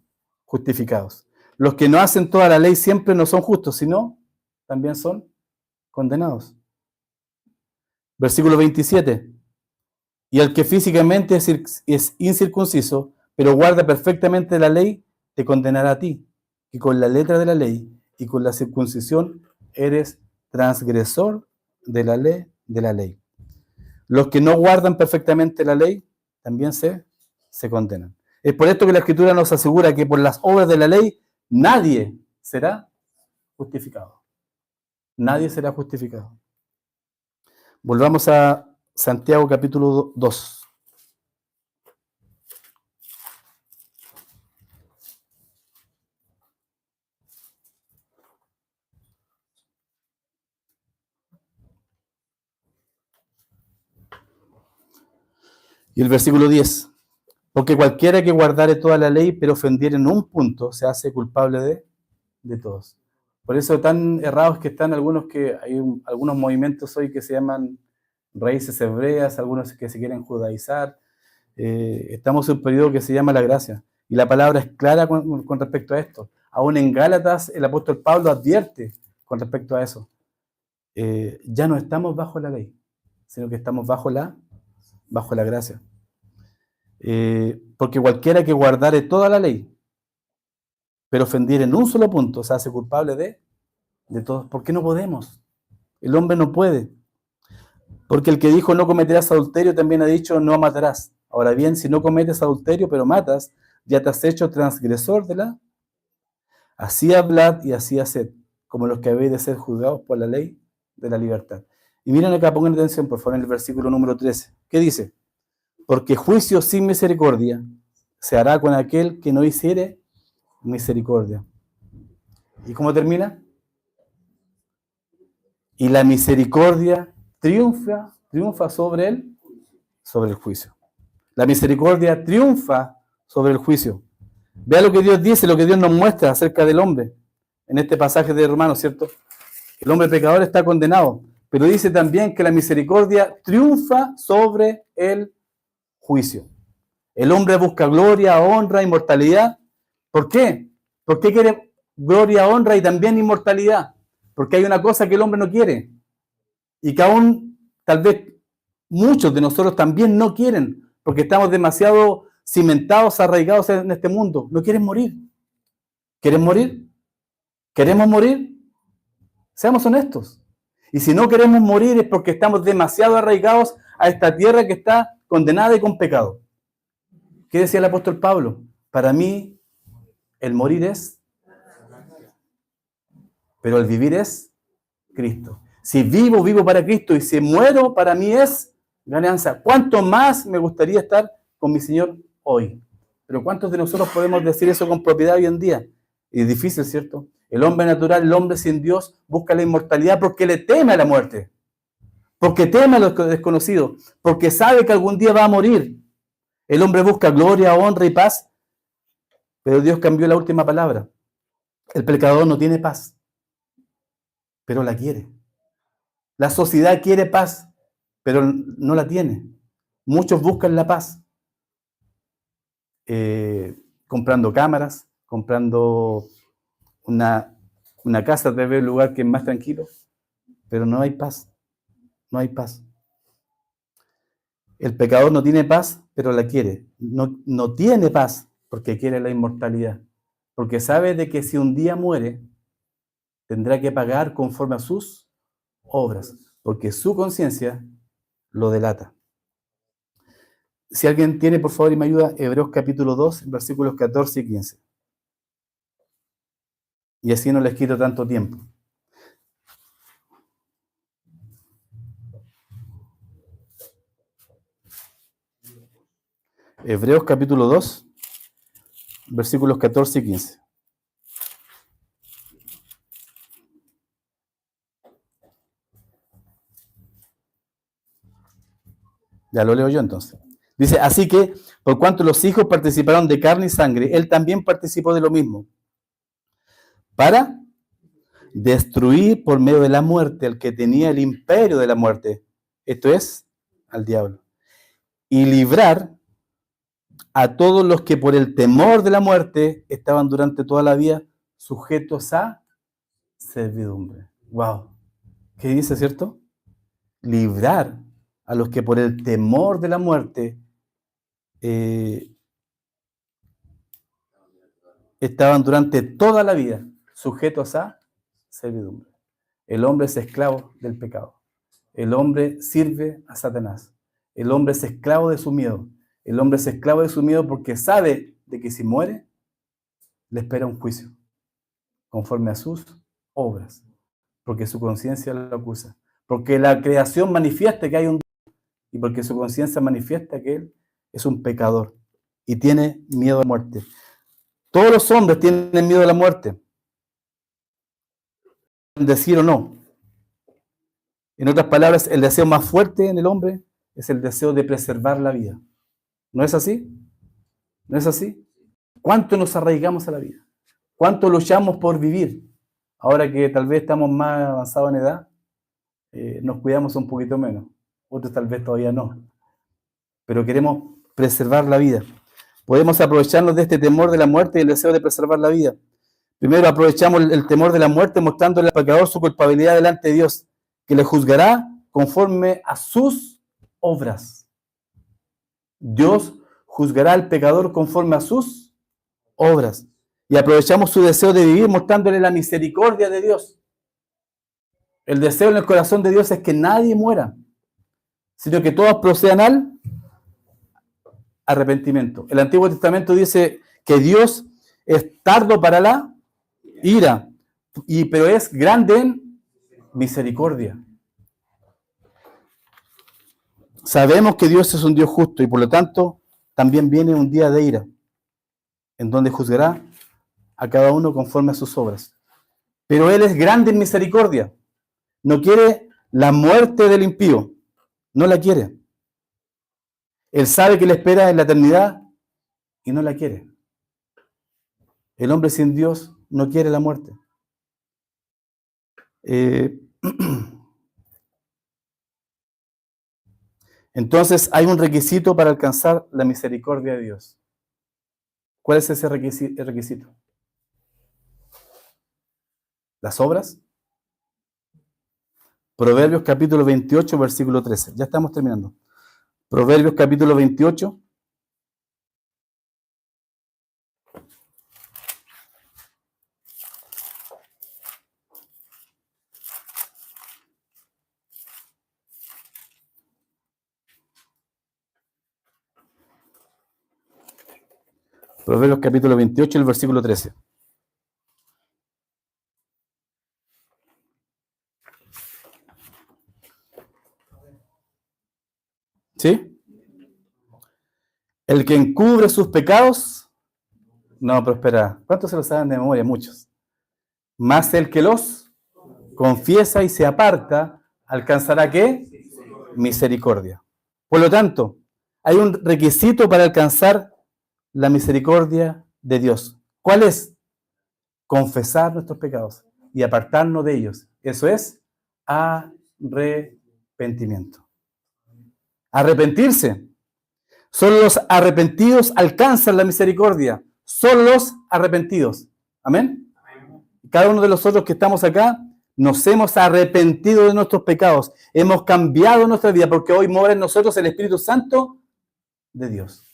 justificados. Los que no hacen toda la ley siempre no son justos, sino también son condenados. Versículo 27. Y el que físicamente es incircunciso, pero guarda perfectamente la ley, te condenará a ti, que con la letra de la ley y con la circuncisión eres transgresor de la ley. Los que no guardan perfectamente la ley también se condenan. Es por esto que la Escritura nos asegura que por las obras de la ley nadie será justificado. Nadie será justificado. Volvamos a Santiago capítulo 2. Y el versículo 10. Porque cualquiera que guardare toda la ley, pero ofendiere en un punto, se hace culpable de todos. Por eso tan errados que están algunos, que hay algunos movimientos hoy que se llaman raíces hebreas, algunos que se quieren judaizar. Estamos en un periodo que se llama la gracia. Y la palabra es clara con respecto a esto. Aún en Gálatas el apóstol Pablo advierte con respecto a eso. Ya no estamos bajo la ley, sino que estamos bajo la gracia. Porque cualquiera que guardare toda la ley, pero ofendiere en un solo punto, se hace culpable de todos. ¿Por qué no podemos? El hombre no puede. Porque el que dijo no cometerás adulterio también ha dicho no matarás. Ahora bien, si no cometes adulterio, pero matas, ya te has hecho transgresor de la... Así hablad y así haced, como los que habéis de ser juzgados por la ley de la libertad. Y miren acá, pongan atención, por favor, en el versículo número 13. ¿Qué dice? Porque juicio sin misericordia se hará con aquel que no hiciere misericordia. ¿Y cómo termina? Y la misericordia triunfa sobre el juicio. La misericordia triunfa sobre el juicio. Vea lo que Dios dice, lo que Dios nos muestra acerca del hombre. En este pasaje de Romanos, ¿cierto? El hombre pecador está condenado. Pero dice también que la misericordia triunfa sobre el juicio. El hombre busca gloria, honra, inmortalidad. ¿Por qué? ¿Por qué quiere gloria, honra y también inmortalidad? Porque hay una cosa que el hombre no quiere y que aún tal vez muchos de nosotros también no quieren, porque estamos demasiado cimentados, arraigados en este mundo. No quieren morir. ¿Quieren morir? ¿Queremos morir? Seamos honestos. Y si no queremos morir es porque estamos demasiado arraigados a esta tierra que está condenada y con pecado. ¿Qué decía el apóstol Pablo? Para mí, el morir es, pero el vivir es Cristo. Si vivo, vivo para Cristo, y si muero, para mí es ganancia. ¿Cuánto más me gustaría estar con mi Señor hoy? Pero ¿cuántos de nosotros podemos decir eso con propiedad hoy en día? Y es difícil, ¿cierto? El hombre natural, el hombre sin Dios, busca la inmortalidad porque le teme a la muerte, porque teme a lo desconocido, porque sabe que algún día va a morir. El hombre busca gloria, honra y paz, pero Dios cambió la última palabra. El pecador no tiene paz, pero la quiere. La sociedad quiere paz, pero no la tiene. Muchos buscan la paz, comprando cámaras, comprando una casa, tal vez un lugar que es más tranquilo, pero no hay paz. No hay paz. El pecador no tiene paz, pero la quiere. No tiene paz porque quiere la inmortalidad. Porque sabe de que si un día muere, tendrá que pagar conforme a sus obras, porque su conciencia lo delata. Si alguien tiene, por favor, y me ayuda, Hebreos capítulo 2, versículos 14 y 15. Y así no les quito tanto tiempo. Hebreos capítulo 2, versículos 14 y 15. Ya lo leo yo entonces. Dice, así que, por cuanto los hijos participaron de carne y sangre, él también participó de lo mismo, para destruir por medio de la muerte al que tenía el imperio de la muerte, esto es, al diablo, y librar a todos los que por el temor de la muerte estaban durante toda la vida sujetos a servidumbre. Wow. ¿Qué dice, cierto? Librar a los que por el temor de la muerte estaban durante toda la vida sujetos a servidumbre. El hombre es esclavo del pecado. El hombre sirve a Satanás. El hombre es esclavo de su miedo. El hombre es esclavo de su miedo porque sabe de que si muere, le espera un juicio, conforme a sus obras, porque su conciencia lo acusa. Porque la creación manifiesta que hay un Dios y porque su conciencia manifiesta que él es un pecador y tiene miedo a la muerte. Todos los hombres tienen miedo a la muerte. Decir o no. En otras palabras, el deseo más fuerte en el hombre es el deseo de preservar la vida. ¿No es así? ¿No es así? ¿Cuánto nos arraigamos a la vida? ¿Cuánto luchamos por vivir? Ahora que tal vez estamos más avanzados en edad, nos cuidamos un poquito menos. Otros tal vez todavía no. Pero queremos preservar la vida. Podemos aprovecharnos de este temor de la muerte y el deseo de preservar la vida. Primero aprovechamos el temor de la muerte mostrándole al pecador su culpabilidad delante de Dios, que le juzgará conforme a sus obras. Dios juzgará al pecador conforme a sus obras. Y aprovechamos su deseo de vivir mostrándole la misericordia de Dios. El deseo en el corazón de Dios es que nadie muera, sino que todos procedan al arrepentimiento. El Antiguo Testamento dice que Dios es tardo para la ira, pero es grande en misericordia. Sabemos que Dios es un Dios justo y por lo tanto también viene un día de ira, en donde juzgará a cada uno conforme a sus obras. Pero Él es grande en misericordia. No quiere la muerte del impío. No la quiere. Él sabe que le espera en la eternidad y no la quiere. El hombre sin Dios no quiere la muerte. Entonces hay un requisito para alcanzar la misericordia de Dios. ¿Cuál es ese requisito? ¿Las obras? Proverbios capítulo 28, versículo 13. Ya estamos terminando. Proverbios capítulo 28. Proverbios capítulo 28, el versículo 13. ¿Sí? El que encubre sus pecados no prosperará. ¿Cuántos se lo saben de memoria? Muchos. Más el que los confiesa y se aparta, alcanzará ¿qué? Misericordia. Por lo tanto, hay un requisito para alcanzar la misericordia de Dios. ¿Cuál es? Confesar nuestros pecados y apartarnos de ellos. Eso es arrepentimiento. Arrepentirse. Solo los arrepentidos alcanzan la misericordia. Solo los arrepentidos. ¿Amén? Cada uno de nosotros que estamos acá nos hemos arrepentido de nuestros pecados. Hemos cambiado nuestra vida porque hoy mora en nosotros el Espíritu Santo de Dios.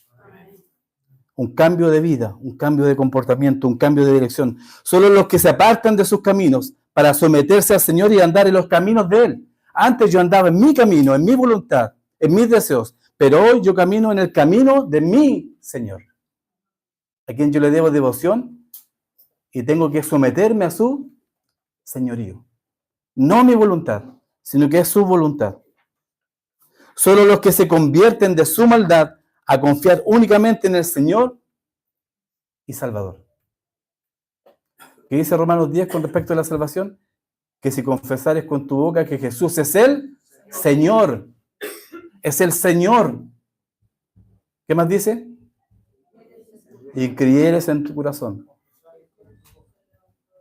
Un cambio de vida, un cambio de comportamiento, un cambio de dirección. Solo los que se apartan de sus caminos para someterse al Señor y andar en los caminos de Él. Antes yo andaba en mi camino, en mi voluntad, en mis deseos, pero hoy yo camino en el camino de mi Señor, a quien yo le debo devoción y tengo que someterme a su señorío. No mi voluntad, sino que es su voluntad. Solo los que se convierten de su maldad a confiar únicamente en el Señor y Salvador. ¿Qué dice Romanos 10 con respecto a la salvación? Que si confesares con tu boca que Jesús es el Señor, es el Señor. ¿Qué más dice? Y creyeres en tu corazón,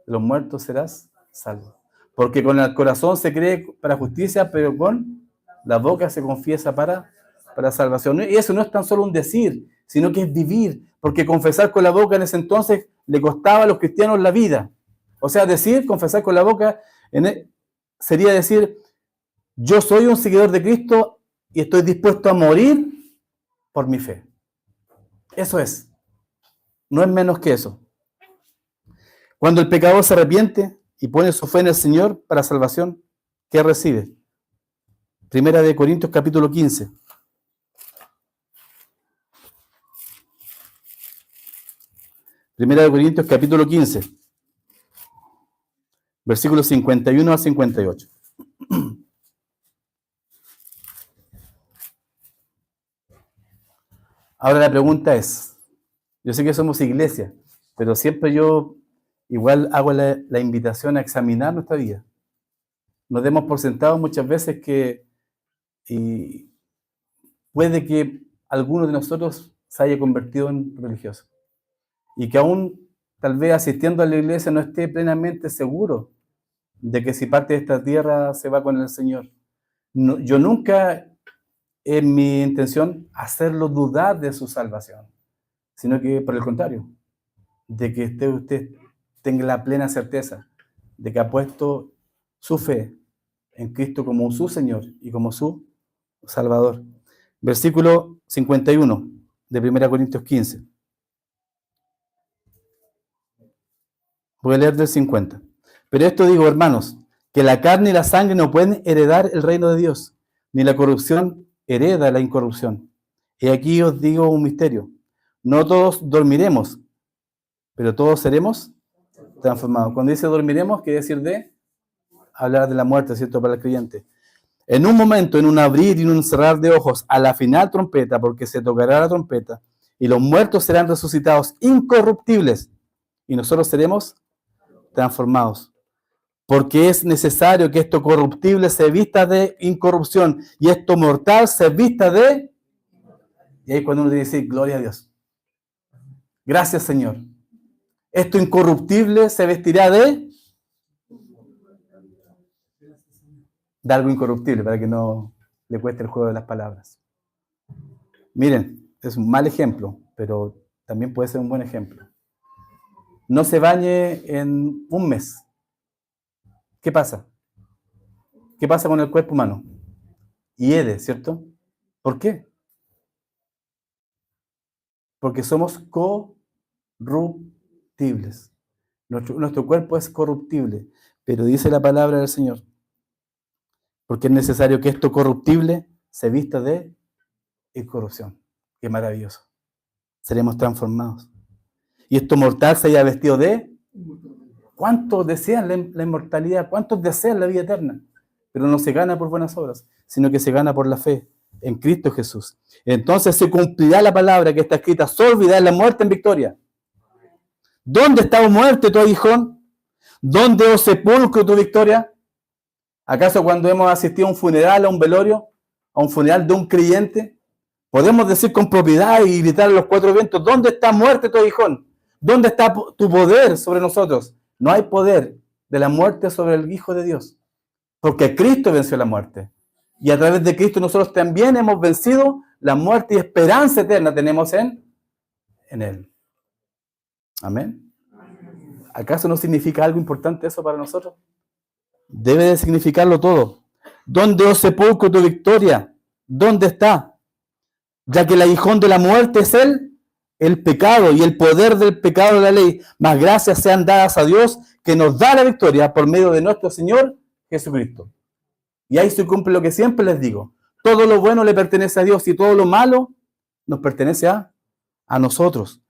los muertos serás salvo. Porque con el corazón se cree para justicia, pero con la boca se confiesa para salvación. Y eso no es tan solo un decir, sino que es vivir. Porque confesar con la boca en ese entonces le costaba a los cristianos la vida. O sea, confesar con la boca sería decir, yo soy un seguidor de Cristo y estoy dispuesto a morir por mi fe. Eso es. No es menos que eso. Cuando el pecador se arrepiente y pone su fe en el Señor para salvación, ¿qué recibe? Primera de Corintios capítulo 15. Primera de Corintios capítulo 15. Versículos 51 a 58. Ahora la pregunta es, yo sé que somos iglesia, pero siempre yo igual hago la invitación a examinar nuestra vida. Nos demos por sentado muchas veces que puede que alguno de nosotros se haya convertido en religioso y que aún tal vez asistiendo a la iglesia no esté plenamente seguro de que si parte de esta tierra se va con el Señor. No, yo nunca es mi intención hacerlo dudar de su salvación, sino que por el contrario, de que usted tenga la plena certeza de que ha puesto su fe en Cristo como su Señor y como su Salvador. Versículo 51 de 1 Corintios 15. Voy a leer del 50. Pero esto digo, hermanos, que la carne y la sangre no pueden heredar el reino de Dios, ni la corrupción hereda la incorrupción. Y aquí os digo un misterio. No todos dormiremos, pero todos seremos transformados. Cuando dice dormiremos, quiere decir hablar de la muerte, ¿cierto? Para el creyente. En un momento, en un abrir y en un cerrar de ojos, a la final trompeta, porque se tocará la trompeta, y los muertos serán resucitados incorruptibles, y nosotros seremos transformados. Porque es necesario que esto corruptible se vista de incorrupción, y esto mortal se vista de... Y ahí cuando uno tiene que decir, gloria a Dios. Gracias, Señor. Esto incorruptible se vestirá de algo incorruptible, para que no le cueste el juego de las palabras. Miren, es un mal ejemplo, pero también puede ser un buen ejemplo. No se bañe en un mes. ¿Qué pasa? ¿Qué pasa con el cuerpo humano? Hiede, ¿cierto? ¿Por qué? Porque somos corruptibles. Nuestro cuerpo es corruptible, pero dice la palabra del Señor, porque es necesario que esto corruptible se vista de incorrupción. Qué maravilloso. Seremos transformados. Y esto mortal se haya vestido de... ¿Cuántos desean la inmortalidad? ¿Cuántos desean la vida eterna? Pero no se gana por buenas obras, sino que se gana por la fe en Cristo Jesús. Entonces se cumplirá la palabra que está escrita, olvidar la muerte en victoria. ¿Dónde está, oh muerte, tu aguijón? ¿Dónde, oh sepulcro, tu victoria? ¿Acaso cuando hemos asistido a un funeral, a un velorio, a un funeral de un creyente, podemos decir con propiedad y gritar a los cuatro vientos, ¿dónde está, muerte, tu aguijón? ¿Dónde está tu poder sobre nosotros? No hay poder de la muerte sobre el Hijo de Dios, porque Cristo venció la muerte. Y a través de Cristo nosotros también hemos vencido la muerte y esperanza eterna tenemos en Él. Amén. ¿Acaso no significa algo importante eso para nosotros? Debe de significarlo todo. ¿Dónde, oh sepulcro, tu victoria? ¿Dónde está? Ya que el aguijón de la muerte es el pecado y el poder del pecado de la ley. Mas gracias sean dadas a Dios que nos da la victoria por medio de nuestro Señor Jesucristo. Y ahí se cumple lo que siempre les digo. Todo lo bueno le pertenece a Dios y todo lo malo nos pertenece a nosotros.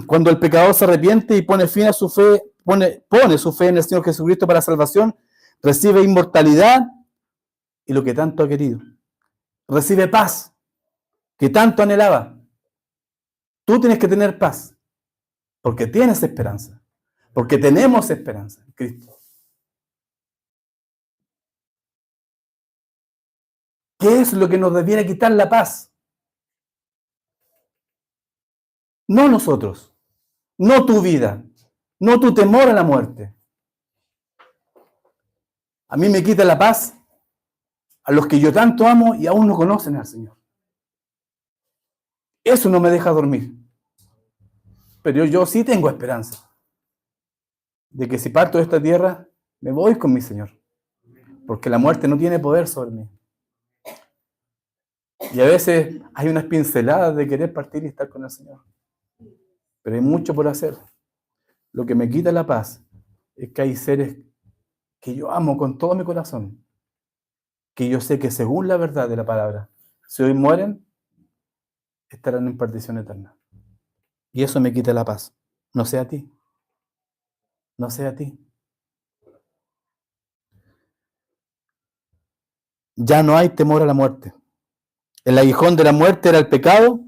Cuando el pecador se arrepiente y pone fin a su fe, pone su fe en el Señor Jesucristo para salvación, recibe inmortalidad y lo que tanto ha querido. Recibe paz, que tanto anhelaba. Tú tienes que tener paz, porque tienes esperanza, porque tenemos esperanza en Cristo. ¿Qué es lo que nos debiera quitar la paz? No nosotros, no tu vida, no tu temor a la muerte. A mí me quita la paz a los que yo tanto amo y aún no conocen al Señor. Eso no me deja dormir. Pero yo sí tengo esperanza de que si parto de esta tierra, me voy con mi Señor. Porque la muerte no tiene poder sobre mí. Y a veces hay unas pinceladas de querer partir y estar con el Señor. Pero hay mucho por hacer. Lo que me quita la paz es que hay seres que yo amo con todo mi corazón, que yo sé que según la verdad de la palabra, si hoy mueren, estarán en perdición eterna. Y eso me quita la paz. No sea a ti. No sea a ti. Ya no hay temor a la muerte. El aguijón de la muerte era el pecado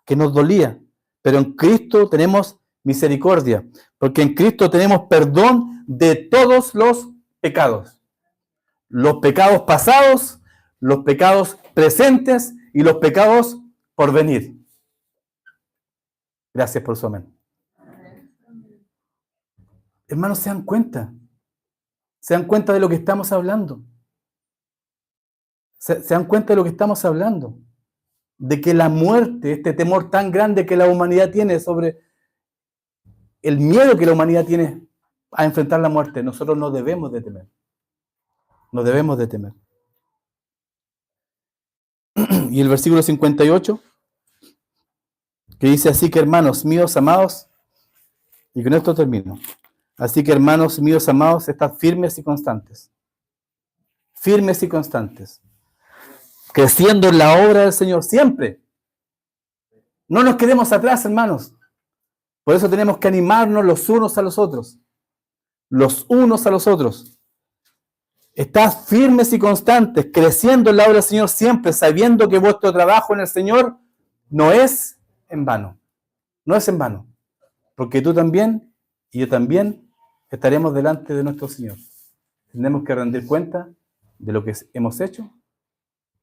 que nos dolía, pero en Cristo tenemos misericordia, porque en Cristo tenemos perdón de todos los pecados pasados, los pecados presentes y los pecados por venir. Gracias por su amén. Hermanos, se dan cuenta de lo que estamos hablando, se dan cuenta de lo que estamos hablando, de que la muerte, este temor tan grande que la humanidad tiene sobre el miedo que la humanidad tiene a enfrentar la muerte, nosotros no debemos de temer. No debemos de temer. Y el versículo 58, que dice: así que hermanos míos amados, y con esto termino. Así que hermanos míos amados, estad firmes y constantes. Firmes y constantes. Creciendo en la obra del Señor siempre. No nos quedemos atrás, hermanos. Por eso tenemos que animarnos los unos a los otros. Los unos a los otros. Estad firmes y constantes, creciendo en la obra del Señor siempre, sabiendo que vuestro trabajo en el Señor no es en vano. No es en vano. Porque tú también y yo también estaremos delante de nuestro Señor. Tenemos que rendir cuenta de lo que hemos hecho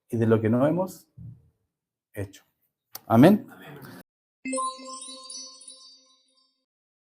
y de lo que no hemos hecho. Amén. Amén.